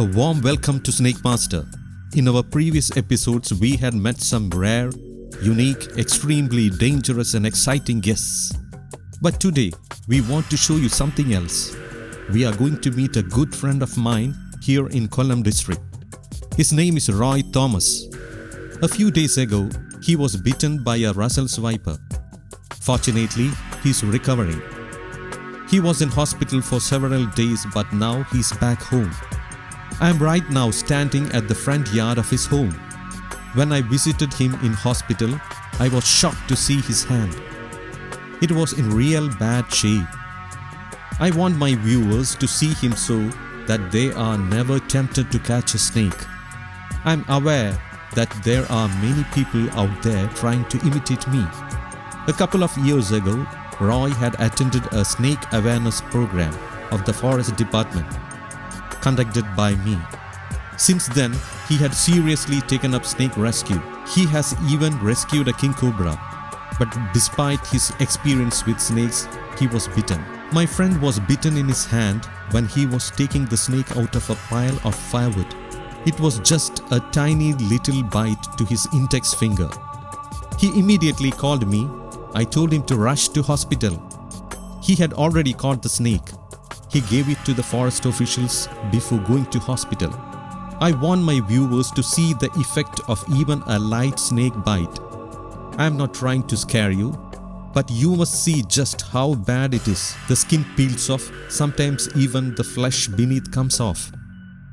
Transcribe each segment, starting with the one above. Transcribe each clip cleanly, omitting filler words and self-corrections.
A warm welcome to Snakemaster. In our previous episodes, we had met some rare, unique, extremely dangerous and exciting guests. But today, we want to show you something else. We are going to meet a good friend of mine here in Kollam district. His name is Roy Thomas. A few days ago, he was bitten by a Russell's viper. Fortunately, he's recovering. He was in hospital for several days, but now he's back home. I am right now standing at the front yard of his home. When I visited him in hospital, I was shocked to see his hand. It was in real bad shape. I want my viewers to see him so that they are never tempted to catch a snake. I am aware that there are many people out there trying to imitate me. A couple of years ago, Roy had attended a snake awareness program of the Forest Department, conducted by me. Since then, he had seriously taken up snake rescue. He has even rescued a king cobra. But despite his experience with snakes, he was bitten. My friend was bitten in his hand when he was taking the snake out of a pile of firewood. It was just a tiny little bite to his index finger. He immediately called me. I told him to rush to hospital. He had already caught the snake. He gave it to the forest officials before going to hospital. I want my viewers to see the effect of even a light snake bite. I am not trying to scare you, but you must see just how bad it is. The skin peels off, sometimes even the flesh beneath comes off.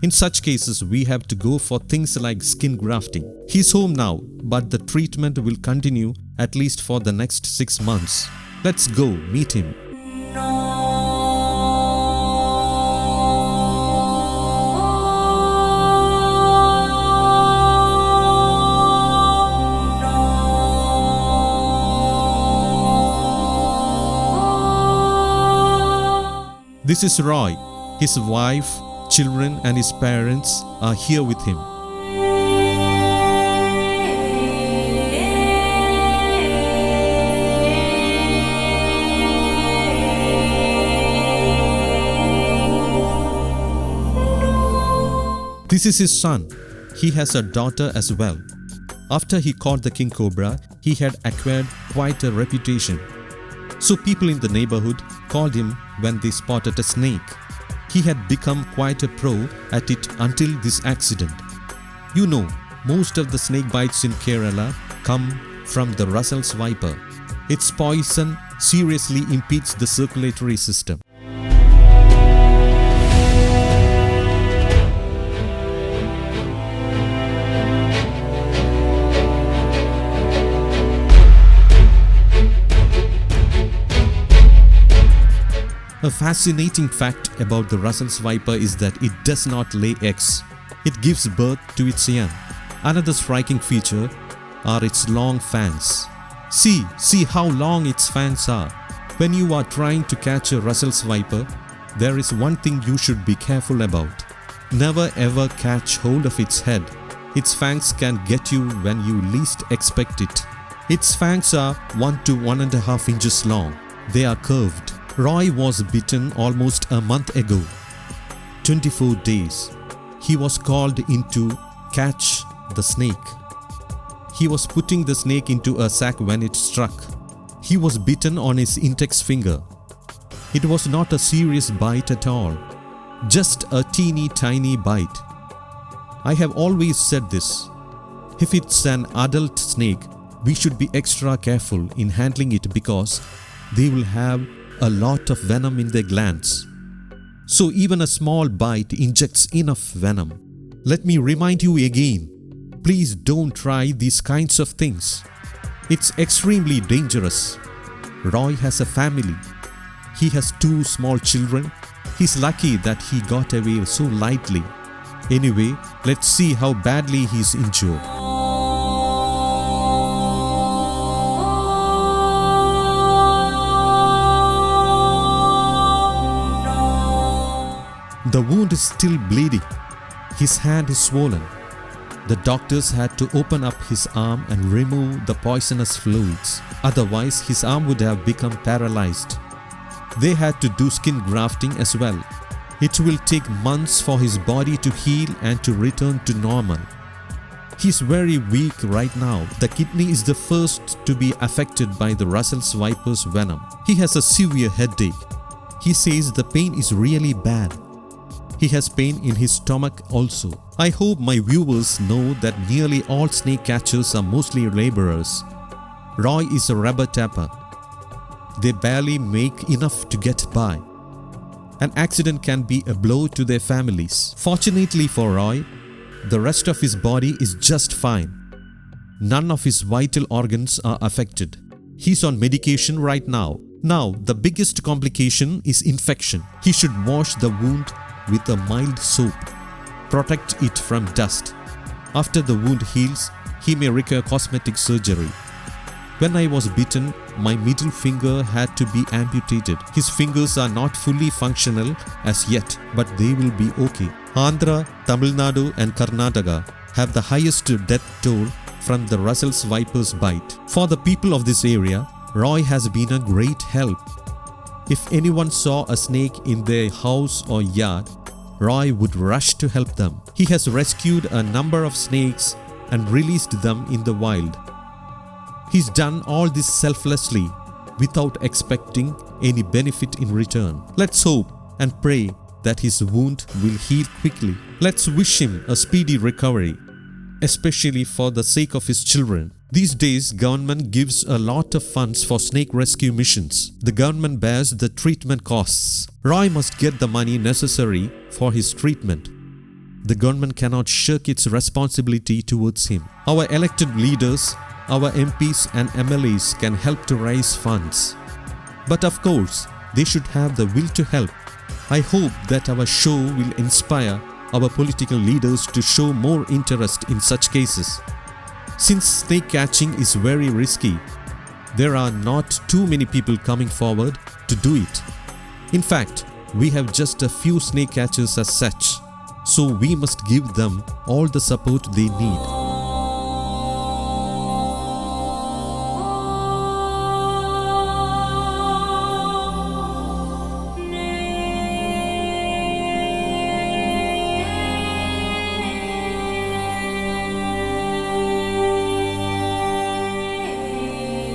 In such cases, we have to go for things like skin grafting. He's home now, but the treatment will continue at least for the next 6 months. Let's go meet him. This is Roy. His wife, children and his parents are here with him. This is his son. He has a daughter as well. After he caught the king cobra, he had acquired quite a reputation. So people in the neighborhood called him when they spotted a snake. He had become quite a pro at it until this accident. You know, most of the snake bites in Kerala come from the Russell's viper. Its poison seriously impedes the circulatory system. A fascinating fact about the Russell's viper is that it does not lay eggs. It gives birth to its young. Another striking feature are its long fangs. See how long its fangs are. When you are trying to catch a Russell's viper, there is one thing you should be careful about. Never ever catch hold of its head. Its fangs can get you when you least expect it. Its fangs are 1 to 1.5 inches long. They are curved. Roy was bitten almost a month ago. 24 days. He was called in to catch the snake. He was putting the snake into a sack when it struck. He was bitten on his index finger. It was not a serious bite at all. Just a teeny tiny bite. I have always said this. If it's an adult snake, we should be extra careful in handling it because they will have a lot of venom in their glands. So even a small bite injects enough venom. Let me remind you again, please don't try these kinds of things. It's extremely dangerous. Roy has a family. He has 2 small children. He's lucky that he got away so lightly. Anyway, let's see how badly he's injured. The wound is still bleeding. His hand is swollen. The doctors had to open up his arm and remove the poisonous fluids. Otherwise, his arm would have become paralyzed. They had to do skin grafting as well. It will take months for his body to heal and to return to normal. He's very weak right now. The kidney is the first to be affected by the Russell's viper's venom. He has a severe headache. He says the pain is really bad. He has pain in his stomach also. I hope my viewers know that nearly all snake catchers are mostly laborers. Roy is a rubber tapper. They barely make enough to get by. An accident can be a blow to their families. Fortunately for Roy, the rest of his body is just fine. None of his vital organs are affected. He's on medication right now. Now, the biggest complication is infection. He should wash the wound with a mild soap. Protect it from dust. After the wound heals, he may require cosmetic surgery. When I was bitten, my middle finger had to be amputated. His fingers are not fully functional as yet, but they will be okay. Andhra, Tamil Nadu and Karnataka have the highest death toll from the Russell's viper's bite. For the people of this area, Roy has been a great help. If anyone saw a snake in their house or yard, Roy would rush to help them. He has rescued a number of snakes and released them in the wild. He's done all this selflessly without expecting any benefit in return. Let's hope and pray that his wound will heal quickly. Let's wish him a speedy recovery, especially for the sake of his children. These days, government gives a lot of funds for snake rescue missions. The government bears the treatment costs. Roy must get the money necessary for his treatment. The government cannot shirk its responsibility towards him. Our elected leaders, our MPs and MLAs can help to raise funds. But of course, they should have the will to help. I hope that our show will inspire our political leaders to show more interest in such cases. Since snake catching is very risky, there are not too many people coming forward to do it. In fact, we have just a few snake catchers as such, so we must give them all the support they need.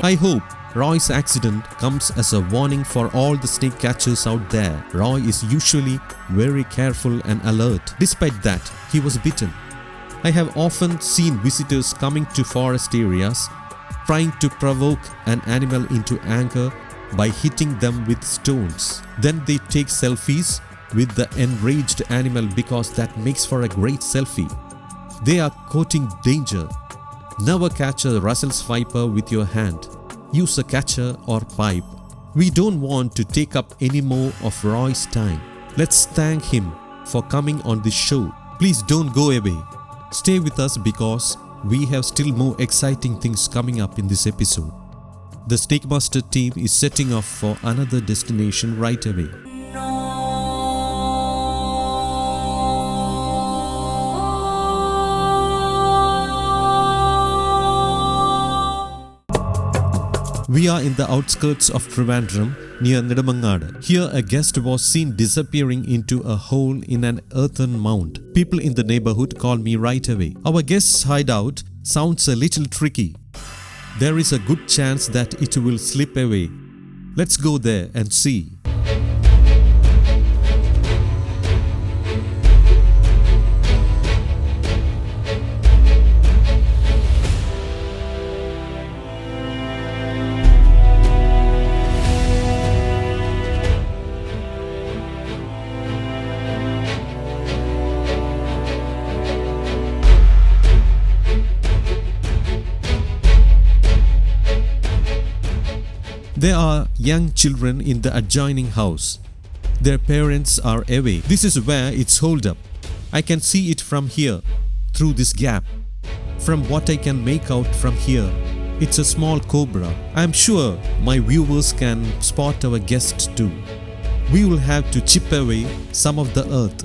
I hope Roy's accident comes as a warning for all the snake catchers out there. Roy is usually very careful and alert. Despite that, he was bitten. I have often seen visitors coming to forest areas trying to provoke an animal into anger by hitting them with stones. Then they take selfies with the enraged animal because that makes for a great selfie. They are courting danger. Never catch a Russell's viper with your hand. Use a catcher or pipe. We don't want to take up any more of Roy's time. Let's thank him for coming on this show. Please don't go away. Stay with us because we have still more exciting things coming up in this episode. The Snakemaster team is setting off for another destination right away. We are in the outskirts of Trivandrum near Nedamangad. Here a guest was seen disappearing into a hole in an earthen mound. People in the neighborhood called me right away. Our guest's hideout sounds a little tricky. There is a good chance that it will slip away. Let's go there and see. There are young children in the adjoining house. Their parents are away. This is where it's holed up. I can see it from here, through this gap. From what I can make out from here, it's a small cobra. I'm sure my viewers can spot our guest too. We will have to chip away some of the earth.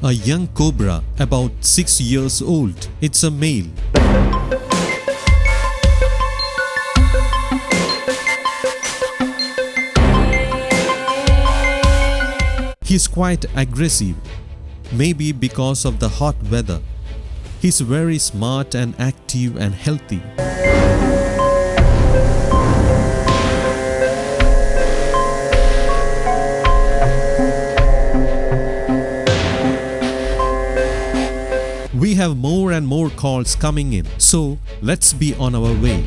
A young cobra about 6 years old. It's a male. He's quite aggressive, maybe because of the hot weather. He's very smart and active and healthy. We have more and more calls coming in, so let's be on our way.